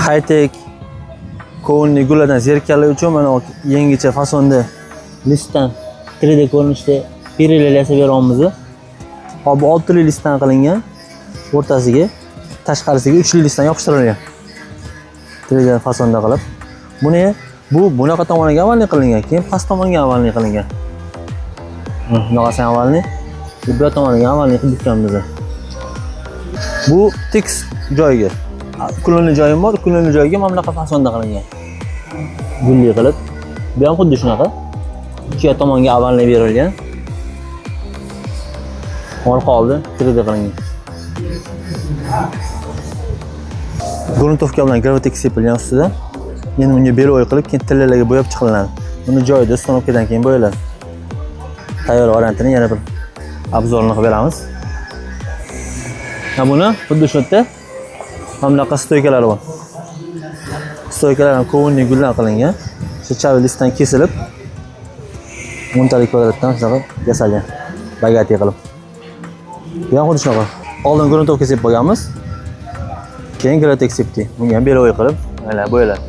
high-tech ko'nli gullardan zerikali uchun mana yangicha fasonda listdan 3D ko'rinishda pirellar yasab beryapmiz. Hop, bu 6 listdan qilingan. O'rtasiga, tashqarisiga 3 listdan yopishtirilgan. 3D fasonda qilib. Bu bunaqa tomoniga avvalni qilingan, keyin past tomoniga avvalni qilingan. Bunaqasi avvalni, bu tomoniga avvalni qilib bitganmiz. Bu tekis joyiga. Kulonli joyim bor, kulonli joyiga mana bunaqa fasonda qilingan. Gulli qilib. Bu ham xuddi shunaqa. Ikki tomonga avvalni berilgan. Orqa oldi 3D qilingan. Gruntovka bilan Gravitex sepilgan ustida. Endi bunga beloy qilib, keyin tillarga bo'yab chiqiladi. Buni joyida uстановkadan keyin bo'yaladi. Tayyor variantini yana bir obzorini qilib beramiz. Buni xuddi shu yerda mana bunaqa stoykalari bor. Stoykalar ham ko'nli guldan qilingan. Shu chavi listdan kesilib, o'ntalik kvadratdan shunaqa yasalgan. Bagati qilib. Bu ham xuddi shunaqa. Oldin gruntovka sepib qo'yganmiz. Keyin Gravitex sepdik. Bunga ham beloy qilib, mana bo'yaladi.